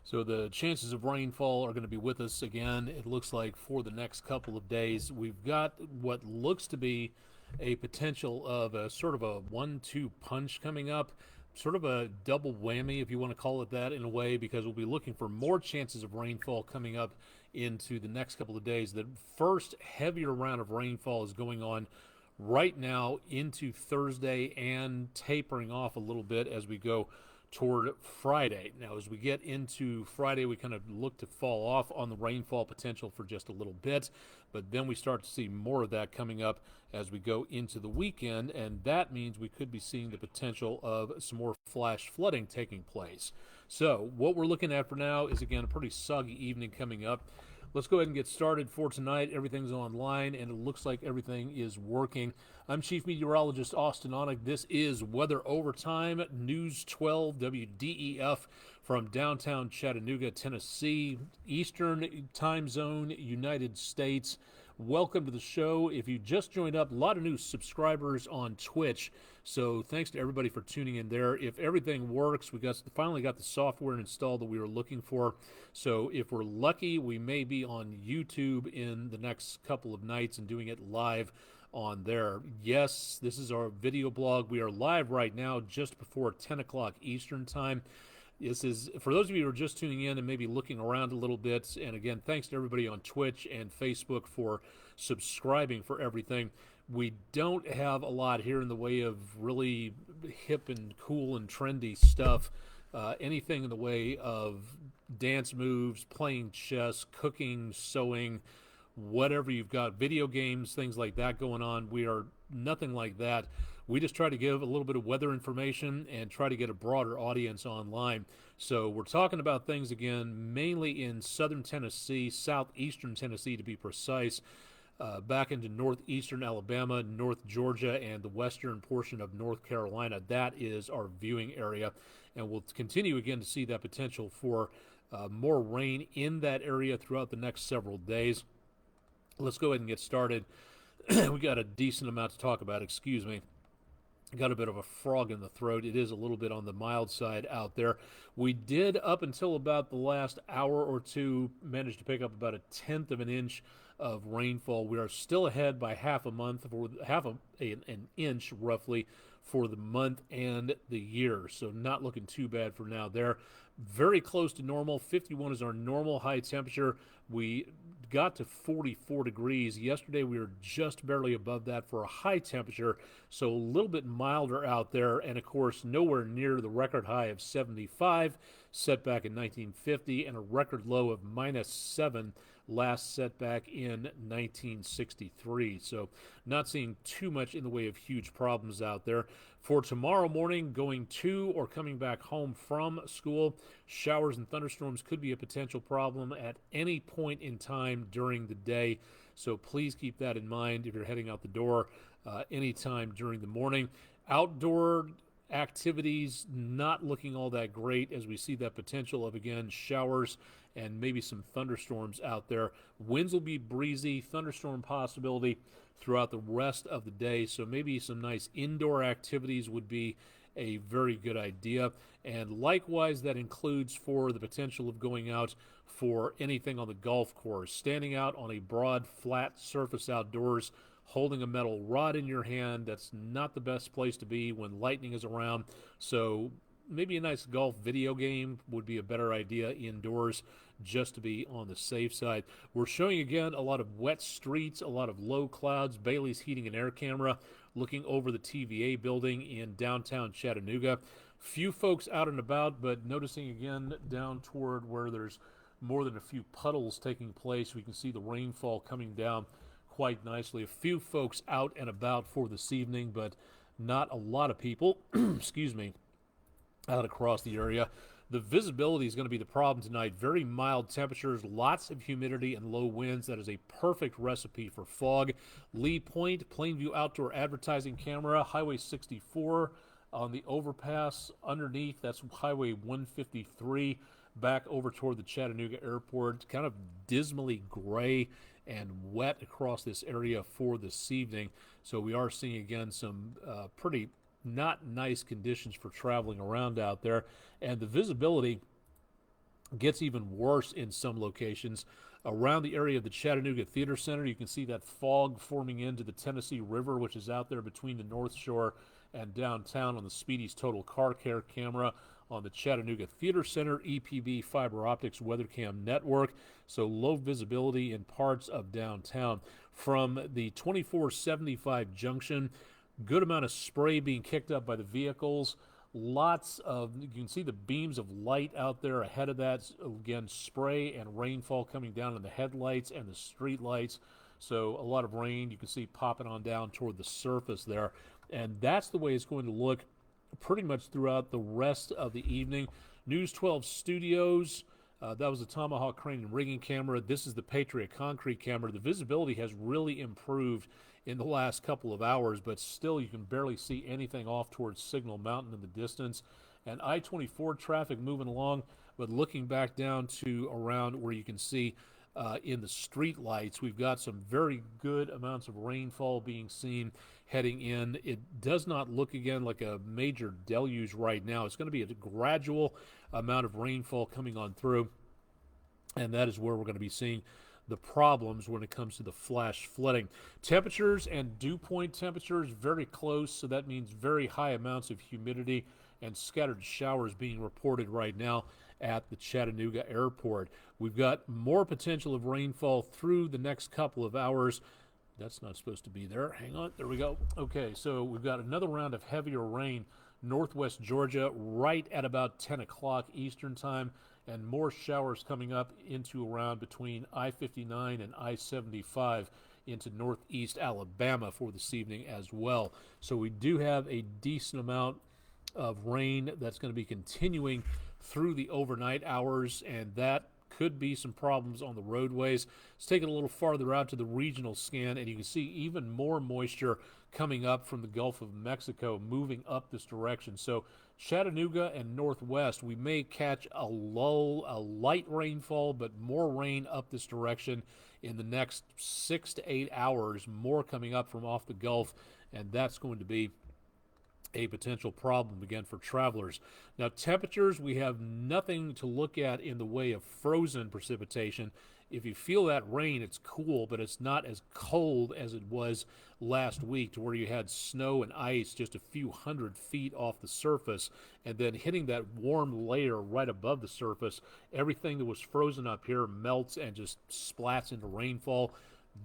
So the chances of rainfall are going to be with us again. It looks like for the next couple of days. We've got what looks to be a potential of a sort of a 1-2 punch coming up, sort of a double whammy, if you want to call it that, in a way, because we'll be looking for more chances of rainfall coming up into the next couple of days. The first heavier round of rainfall is going on right now into Thursday and tapering off a little bit as we go toward Friday. Now, as we get into Friday, we kind of look to fall off on the rainfall potential for just a little bit, but then we start to see more of that coming up as we go into the weekend, and that means we could be seeing the potential of some more flash flooding taking place. So what we're looking at for now is, again, a pretty soggy evening coming up. Let's go ahead and get started for tonight. Everything's online, and it looks like everything is working. I'm Chief Meteorologist Austen Onek. This is Weather Overtime, News 12 WDEF from downtown Chattanooga, Tennessee, Eastern Time Zone, United States. Welcome to the show. If you just joined up, a lot of new subscribers on Twitch, so thanks to everybody for tuning in there. If everything works, we finally got the software installed that we were looking for, so if we're lucky, we may be on YouTube in the next couple of nights and doing it live on there. Yes, this is our video blog. We are live right now just before 10 o'clock Eastern Time. This is for those of you who are just tuning in and maybe looking around a little bit. And again, thanks to everybody on Twitch and Facebook for subscribing for everything. We don't have a lot here in the way of really hip and cool and trendy stuff. Anything in the way of dance moves, playing chess, cooking, sewing, whatever you've got, video games, things like that going on. We are nothing like that. We just try to give a little bit of weather information and try to get a broader audience online. So we're talking about things, again, mainly in southern Tennessee, southeastern Tennessee to be precise, back into northeastern Alabama, North Georgia, and the western portion of North Carolina. That is our viewing area. And we'll continue again to see that potential for more rain in that area throughout the next several days. Let's go ahead and get started. We got a decent amount to talk about, excuse me. Got a bit of a frog in the throat. It is a little bit on the mild side out there. We did, up until about the last hour or two, manage to pick up about 1/10 of an inch of rainfall. We are still ahead by an inch roughly for the month and the year. So not looking too bad for now there. Very close to normal. 51 is our normal high temperature. We got to 44 degrees. Yesterday we were just barely above that for a high temperature, so a little bit milder out there, and of course nowhere near the record high of 75 set back in 1950 and a record low of -7 last set back in 1963. So not seeing too much in the way of huge problems out there. For tomorrow morning, going to or coming back home from school, showers and thunderstorms could be a potential problem at any point in time during the day. So please keep that in mind if you're heading out the door anytime during the morning. Outdoor activities not looking all that great as we see that potential of, again, showers and maybe some thunderstorms out there. Winds will be breezy, thunderstorm possibility throughout the rest of the day, so maybe some nice indoor activities would be a very good idea. And likewise, that includes for the potential of going out for anything on the golf course, standing out on a broad, flat surface outdoors, holding a metal rod in your hand. That's not the best place to be when lightning is around. So maybe a nice golf video game would be a better idea indoors, just to be on the safe side. We're showing again a lot of wet streets, a lot of low clouds. Bailey's Heating and Air Camera looking over the TVA building in downtown Chattanooga. Few folks out and about, but noticing again down toward where there's more than a few puddles taking place. We can see the rainfall coming down quite nicely. A few folks out and about for this evening, but not a lot of people, excuse me, out across the area. The visibility is going to be the problem tonight. Very mild temperatures, lots of humidity and low winds. That is a perfect recipe for fog. Lee Point, Plainview Outdoor Advertising Camera, Highway 64 on the overpass underneath. That's Highway 153 back over toward the Chattanooga Airport. Kind of dismally gray and wet across this area for this evening. So we are seeing again some pretty not nice conditions for traveling around out there. And the visibility Gets even worse in some locations. Around the area of the Chattanooga Theater Center, you can see that fog forming into the Tennessee River, which is out there between the North Shore and downtown on the Speedy's Total Car Care camera on the Chattanooga Theater Center EPB fiber optics weathercam network. So low visibility in parts of downtown. From the 2475 junction, good amount of spray being kicked up by the vehicles. Lots of, you can see the beams of light out there ahead of that. Again, spray and rainfall coming down on the headlights and the street lights. So a lot of rain you can see popping on down toward the surface there. And that's the way it's going to look pretty much throughout the rest of the evening. News 12 Studios, that was the Tomahawk Crane and Rigging camera. This is the Patriot Concrete camera. The visibility has really improved in the last couple of hours, but still you can barely see anything off towards Signal Mountain in the distance. And I-24 traffic moving along, but looking back down to around where you can see in the street lights, we've got some very good amounts of rainfall being seen heading in. It does not look, again, like a major deluge right now. It's going to be a gradual amount of rainfall coming on through, and that is where we're going to be seeing the problems when it comes to the flash flooding. Temperatures and dew point temperatures very close, so that means very high amounts of humidity and scattered showers being reported right now at the Chattanooga airport. We've got more potential of rainfall through the next couple of hours. That's not supposed to be there. Hang on. There we go. Okay, so we've got another round of heavier rain northwest Georgia right at about 10 o'clock Eastern time, and more showers coming up into around between I-59 and I-75 into northeast Alabama for this evening as well. So we do have a decent amount of rain that's going to be continuing through the overnight hours, and that could be some problems on the roadways. Let's take it a little farther out to the regional scan, and you can see even more moisture coming up from the Gulf of Mexico, moving up this direction. So Chattanooga and northwest, we may catch a lull, a light rainfall, but more rain up this direction in the next 6 to 8 hours, more coming up from off the Gulf, and that's going to be a potential problem again for travelers. Now, temperatures, we have nothing to look at in the way of frozen precipitation. If you feel that rain, it's cool, but it's not as cold as it was last week, to where you had snow and ice just a few hundred feet off the surface, and then hitting that warm layer right above the surface. Everything that was frozen up here melts and just splats into rainfall.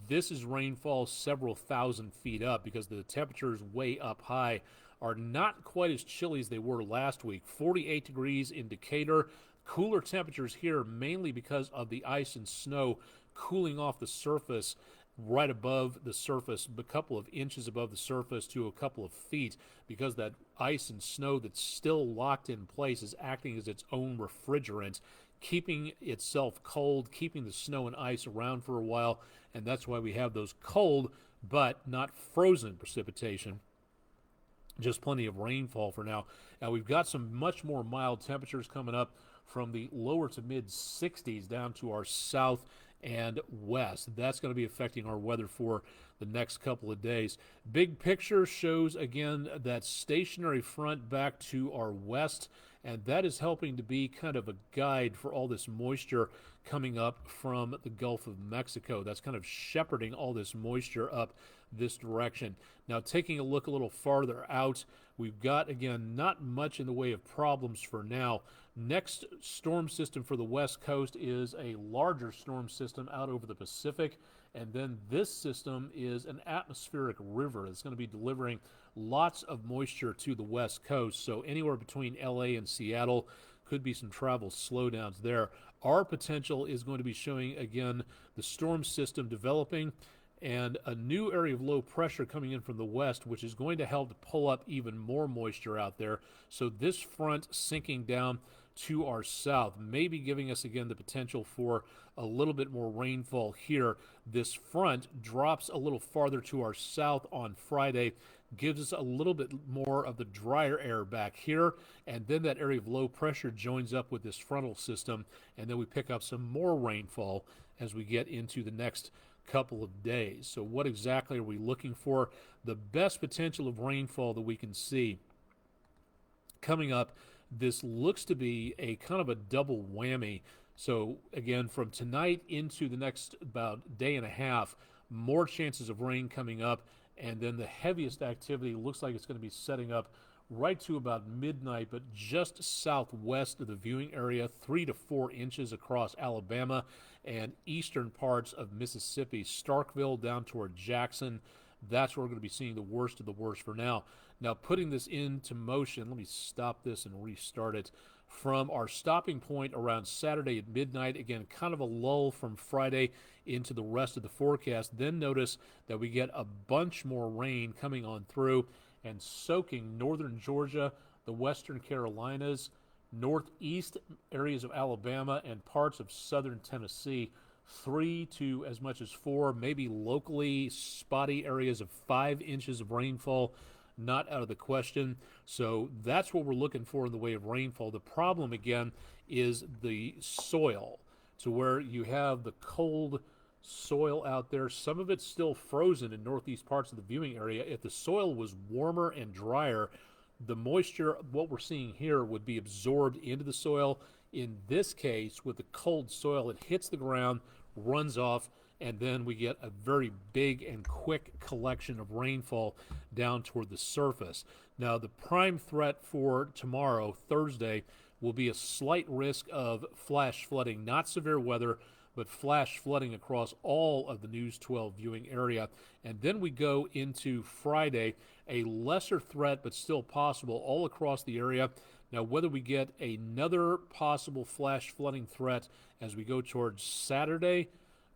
This is rainfall several thousand feet up, because the temperatures way up high are not quite as chilly as they were last week. 48 degrees in Decatur. Cooler temperatures here mainly because of the ice and snow cooling off the surface right above the surface, a couple of inches above the surface to a couple of feet, because that ice and snow that's still locked in place is acting as its own refrigerant, keeping itself cold, keeping the snow and ice around for a while, and that's why we have those cold but not frozen precipitation. Just plenty of rainfall for now. Now we've got some much more mild temperatures coming up from the lower to mid 60s down to our south and west. That's going to be affecting our weather for the next couple of days. Big picture shows again that stationary front back to our west, and that is helping to be kind of a guide for all this moisture coming up from the Gulf of Mexico. That's kind of shepherding all this moisture up this direction. Now, taking a look a little farther out, we've got, again, not much in the way of problems for now. Next storm system for the west coast is a larger storm system out over the Pacific, and then this system is an atmospheric river that's going to be delivering lots of moisture to the west coast. So anywhere between LA and Seattle could be some travel slowdowns there. Our potential is going to be showing, again, the storm system developing and a new area of low pressure coming in from the west, which is going to help to pull up even more moisture out there. So this front sinking down to our south, maybe giving us again the potential for a little bit more rainfall here. This front drops a little farther to our south on Friday, gives us a little bit more of the drier air back here, and then that area of low pressure joins up with this frontal system, and then we pick up some more rainfall as we get into the next couple of days. So what exactly are we looking for? The best potential of rainfall that we can see coming up, this looks to be a kind of a double whammy So again, from tonight into the next about day and a half, more chances of rain coming up, and then the heaviest activity looks like it's going to be setting up right to about midnight, but just southwest of the viewing area, 3 to 4 inches across Alabama and eastern parts of Mississippi, Starkville down toward Jackson. That's where we're going to be seeing the worst of the worst for now. Now, putting this into motion, let me stop this and restart it. From our stopping point around Saturday at midnight, again, kind of a lull from Friday into the rest of the forecast. Then notice that we get a bunch more rain coming on through and soaking northern Georgia, the western Carolinas, northeast areas of Alabama, and parts of southern Tennessee. 3 to as much as 4, maybe locally spotty areas of 5 inches of rainfall, not out of the question. So that's what we're looking for in the way of rainfall. The problem, again, is the soil, to where you have the cold soil out there. Some of it's still frozen in northeast parts of the viewing area. If the soil was warmer and drier, the moisture, what we're seeing here, would be absorbed into the soil. In this case, with the cold soil, it hits the ground, runs off, and then we get a very big and quick collection of rainfall down toward the surface. Now, the prime threat for tomorrow, Thursday, will be a slight risk of flash flooding, not severe weather, but flash flooding across all of the News 12 viewing area. And then we go into Friday, a lesser threat, but still possible all across the area. Now, whether we get another possible flash flooding threat as we go towards Saturday,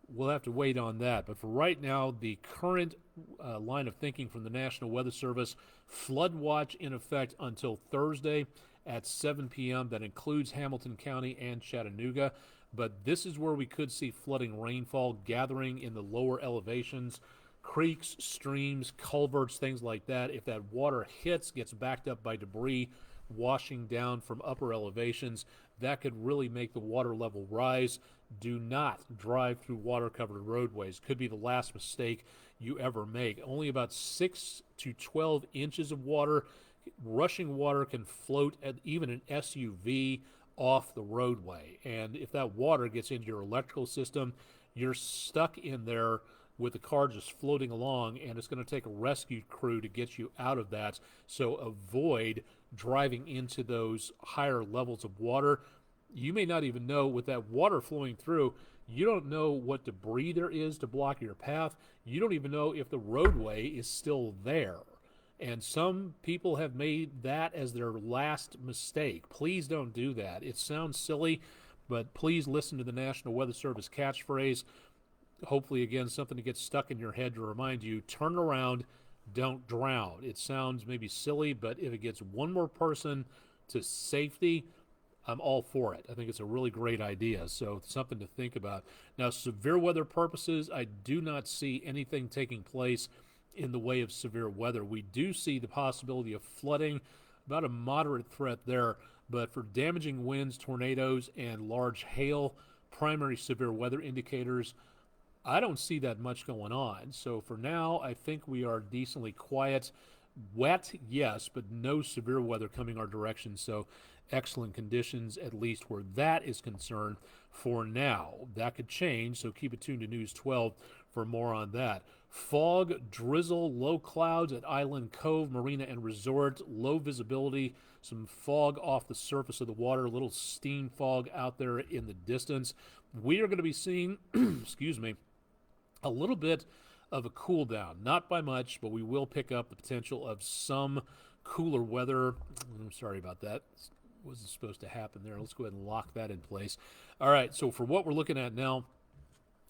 we'll have to wait on that. But for right now, the current line of thinking from the National Weather Service, flood watch in effect until Thursday at 7 p.m. That includes Hamilton County and Chattanooga. But this is where we could see flooding rainfall gathering in the lower elevations, creeks, streams, culverts, things like that. If that water hits, gets backed up by debris washing down from upper elevations, that could really make the water level rise. Do not drive through water-covered roadways. Could be the last mistake you ever make. Only about 6 to 12 inches of water. Rushing water can float at even an SUV off the roadway. And if that water gets into your electrical system, you're stuck in there with the car just floating along, and it's going to take a rescue crew to get you out of that. So avoid driving into those higher levels of water. You may not even know, with that water flowing through, you don't know what debris there is to block your path. You don't even know if the roadway is still there. And some people have made that as their last mistake. Please don't do that. It sounds silly, but please listen to the National Weather Service catchphrase. Hopefully, again, something to get stuck in your head to remind you, turn around, don't drown. It sounds maybe silly, but if it gets one more person to safety, I'm all for it. I think it's a really great idea, so something to think about. Now, severe weather purposes, I do not see anything taking place in the way of severe weather. We do see the possibility of flooding, about a moderate threat there, but for damaging winds, tornadoes, and large hail, primary severe weather indicators, I don't see that much going on. So for now, I think we are decently quiet. Wet, yes, but no severe weather coming our direction. So excellent conditions, at least where that is concerned for now. That could change, so keep it tuned to News 12 for more on that. Fog, drizzle, low clouds at Island Cove, Marina and Resort, low visibility, some fog off the surface of the water, a little steam fog out there in the distance. We are going to be seeing, excuse me, a little bit of a cool down, not by much, but we will pick up the potential of some cooler weather. I'm sorry about that. Wasn't supposed to happen there. Let's go ahead and lock that in place. All right, so for what we're looking at now,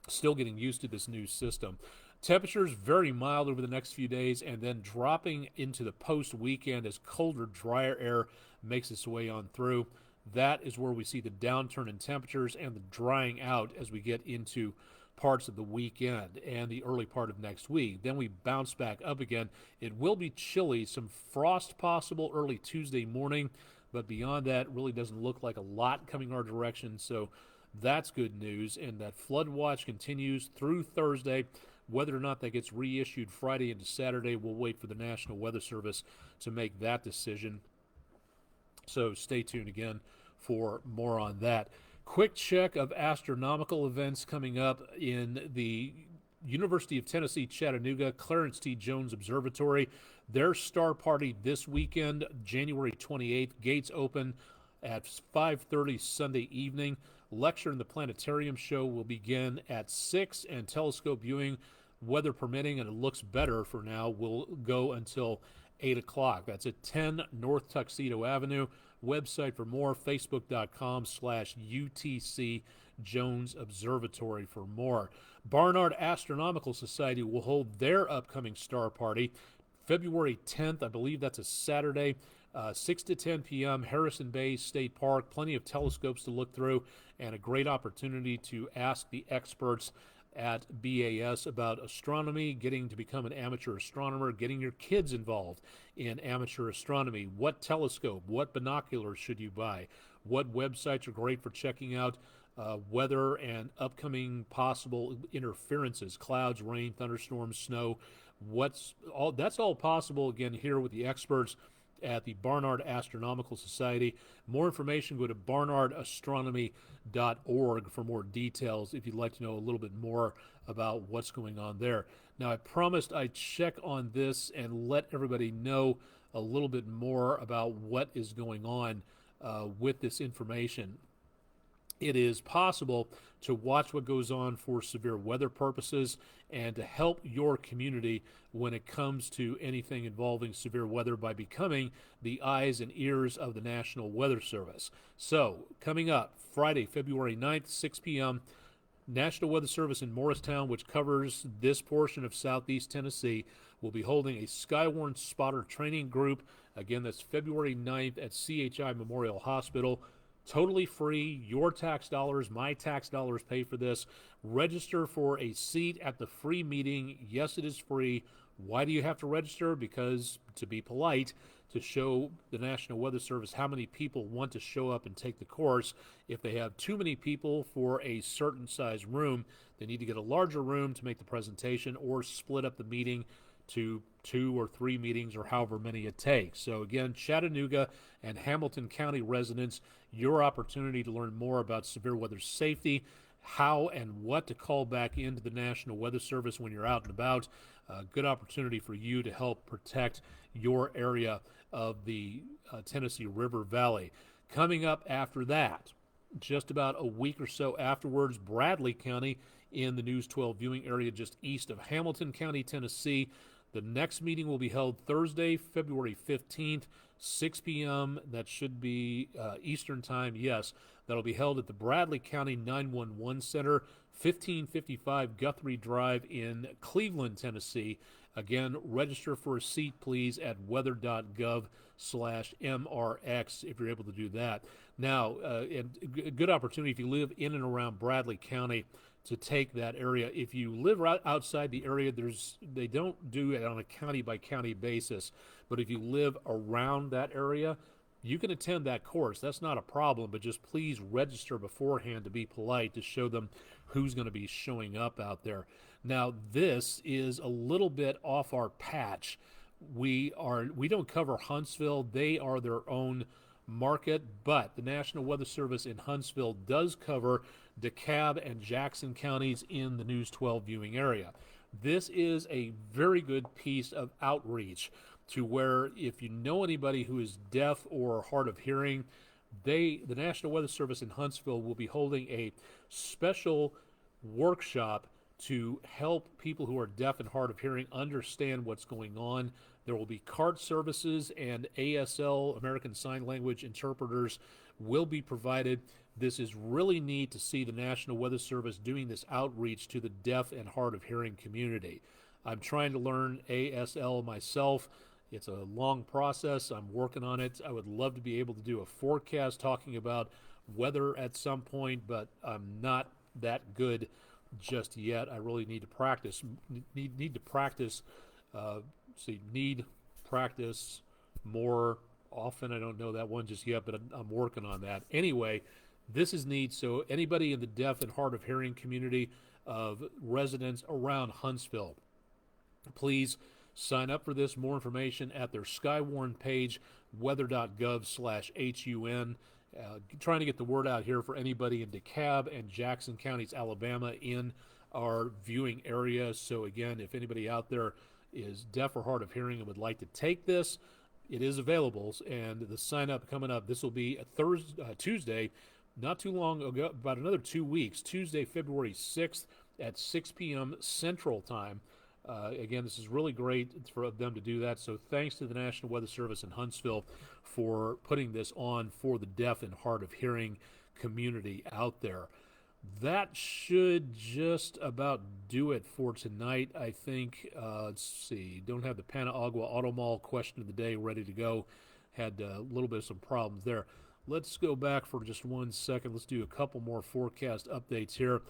still getting used to this new system. Temperatures very mild over the next few days, and then dropping into the post-weekend as colder, drier air makes its way on through. That is where we see the downturn in temperatures and the drying out as we get into parts of the weekend and the early part of next week. Then we bounce back up again. It will be chilly, some frost possible early Tuesday morning, but beyond that, really doesn't look like a lot coming our direction, so that's good news. And that flood watch continues through Thursday. Whether or not that gets reissued Friday into Saturday, we'll wait for the National Weather Service to make that decision. So stay tuned again for more on that. Quick check of astronomical events coming up in the University of Tennessee, Chattanooga, Clarence T. Jones Observatory. Their star party this weekend, January 28th. Gates open at 5:30 Sunday evening. Lecture in the planetarium show will begin at 6, and telescope viewing, weather permitting, and it looks better for now, will go until 8 o'clock. That's at 10 North Tuxedo Avenue. Website for more, facebook.com/UTC Jones Observatory for more. Barnard Astronomical Society will hold their upcoming star party February 10th. I believe that's a Saturday, 6 to 10 p.m., Harrison Bay State Park. Plenty of telescopes to look through and a great opportunity to ask the experts at BAS about astronomy, getting to become an amateur astronomer, getting your kids involved in amateur astronomy. What telescope, what binoculars should you buy? What websites are great for checking out weather and upcoming possible interferences, clouds, rain, thunderstorms, snow. That's all possible, again, here with the experts at the Barnard Astronomical Society. More information, go to barnardastronomy.org for more details if you'd like to know a little bit more about what's going on there. Now, I promised I'd check on this and let everybody know a little bit more about what is going on with this information. It is possible to watch what goes on for severe weather purposes and to help your community when it comes to anything involving severe weather by becoming the eyes and ears of the National Weather Service. So, coming up Friday, February 9th, 6 p.m., National Weather Service in Morristown, which covers this portion of southeast Tennessee, will be holding a Skywarn spotter training group. Again, that's February 9th at CHI Memorial Hospital. Totally free. Your tax dollars, my tax dollars pay for this. Register for a seat at the free meeting. Yes, it is free. Why do you have to register? Because, to be polite, to show the National Weather Service how many people want to show up and take the course. If they have too many people for a certain size room, they need to get a larger room to make the presentation or split up the meeting to 2 or 3 meetings or however many it takes. So again, Chattanooga and Hamilton County residents, your opportunity to learn more about severe weather safety, how and what to call back into the National Weather Service when you're out and about. Good opportunity for you to help protect your area of the Tennessee River Valley. Coming up after that, just about a week or so afterwards, Bradley County in the News 12 viewing area just east of Hamilton County, Tennessee. The next meeting will be held Thursday, February 15th, 6 p.m. That should be Eastern Time, yes. That'll be held at the Bradley County 911 Center, 1555 Guthrie Drive in Cleveland, Tennessee. Again, register for a seat, please, at weather.gov/MRX if you're able to do that. Now, and a good opportunity if you live in and around Bradley County to take that area. If you live right outside the area, they don't do it on a county-by-county basis. But if you live around that area, you can attend that course. That's not a problem, but just please register beforehand to be polite, to show them who's going to be showing up out there. Now, this is a little bit off our patch. We don't cover Huntsville. They are their own market, but the National Weather Service in Huntsville does cover DeKalb and Jackson counties in the News 12 viewing area. This is a very good piece of outreach to where if you know anybody who is deaf or hard of hearing, the National Weather Service in Huntsville will be holding a special workshop to help people who are deaf and hard of hearing understand what's going on. There will be cart services, and ASL, American Sign Language interpreters, will be provided. This is really neat to see the National Weather Service doing this outreach to the deaf and hard of hearing community. I'm trying to learn ASL myself. It's a long process. I'm working on it. I would love to be able to do a forecast talking about weather at some point, but I'm not that good just yet. I really need to practice. Need to practice. Need practice more often. I don't know that one just yet, but I'm working on that. Anyway, this is neat. So anybody in the deaf and hard of hearing community of residents around Huntsville, please sign up for this. More information at their Skywarn page, weather.gov/HUN. trying to get the word out here for anybody in DeKalb and Jackson counties, Alabama, in our viewing area. So again, if anybody out there is deaf or hard of hearing and would like to take this, it is available. And the sign up coming up, this will be a Tuesday, not too long ago, about another 2 weeks, Tuesday, February 6th at 6 p.m. Central Time. Again, this is really great for them to do that. So thanks to the National Weather Service in Huntsville for putting this on for the deaf and hard of hearing community out there. That should just about do it for tonight, I think. Let's see. Don't have the Panagua Auto Mall question of the day ready to go. Had a little bit of some problems there. Let's go back for just 1 second. Let's do a couple more forecast updates here.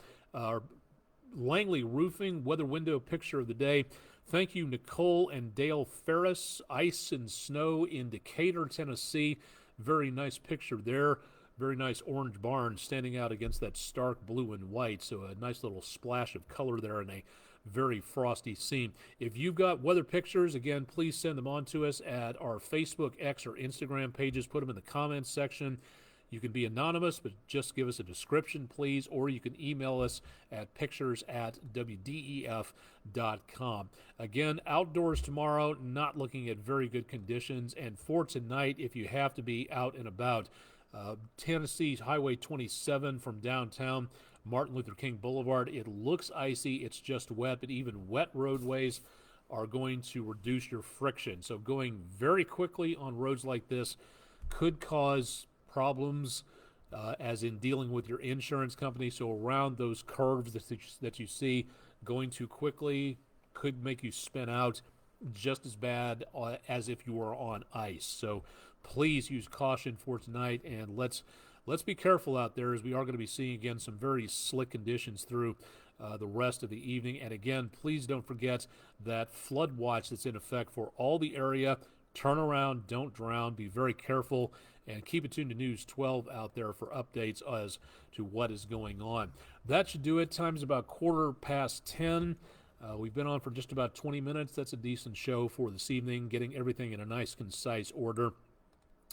Langley Roofing weather window picture of the day. Thank you, Nicole and Dale Ferris. Ice and snow in Decatur, Tennessee. Very nice picture there. Very nice orange barn standing out against that stark blue and white. So a nice little splash of color there in a very frosty scene. If you've got weather pictures, again, please send them on to us at our Facebook, X, or Instagram pages. Put them in the comments section. You can be anonymous, but just give us a description, please, or you can email us at pictures@WDEF.com. Again, outdoors tomorrow, not looking at very good conditions. And for tonight, if you have to be out and about, Tennessee Highway 27 from downtown, Martin Luther King Boulevard, it looks icy. It's just wet, but even wet roadways are going to reduce your friction. So going very quickly on roads like this could cause problems, as in dealing with your insurance company. So around those curves that you see, going too quickly could make you spin out just as bad as if you were on ice. So please use caution for tonight, and let's be careful out there, as we are going to be seeing again some very slick conditions through the rest of the evening. And again, please don't forget that flood watch that's in effect for all the area. Turn around, don't drown, be very careful, and keep it tuned to News 12 out there for updates as to what is going on. That should do it. Time's about 10:15. We've been on for just about 20 minutes. That's a decent show for this evening, getting everything in a nice, concise order.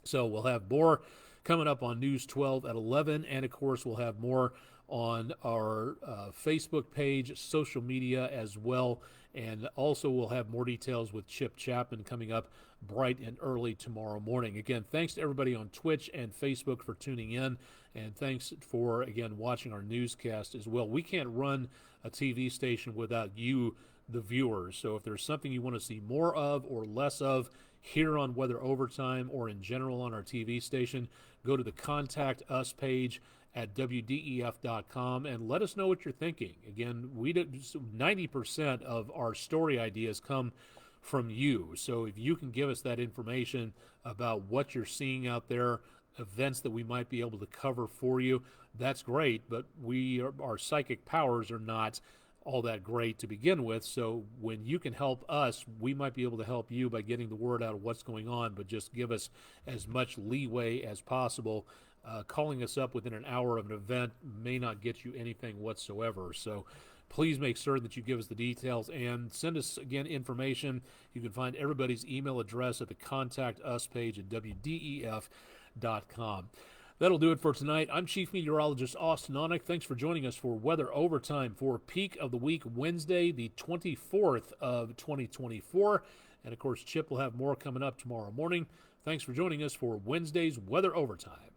So we'll have more coming up on News 12 at 11, and of course we'll have more on our Facebook page, social media as well, and also we'll have more details with Chip Chapman coming up bright and early tomorrow morning. Again, thanks to everybody on Twitch and Facebook for tuning in, and thanks for, again, watching our newscast as well. We can't run a TV station without you, the viewers, so if there's something you want to see more of or less of here on Weather Overtime or in general on our TV station, go to the Contact Us page at WDEF.com and let us know what you're thinking. Again, 90% of our story ideas come from you. So if you can give us that information about what you're seeing out there, events that we might be able to cover for you, that's great, but our psychic powers are not all that great to begin with. So when you can help us, we might be able to help you by getting the word out of what's going on, but just give us as much leeway as possible. Calling us up within an hour of an event may not get you anything whatsoever. So please make sure that you give us the details and send us, again, information. You can find everybody's email address at the Contact Us page at WDEF.com. That'll do it for tonight. I'm Chief Meteorologist Austen Onek. Thanks for joining us for Weather Overtime for Peak of the Week, Wednesday, the 24th of 2024. And, of course, Chip will have more coming up tomorrow morning. Thanks for joining us for Wednesday's Weather Overtime.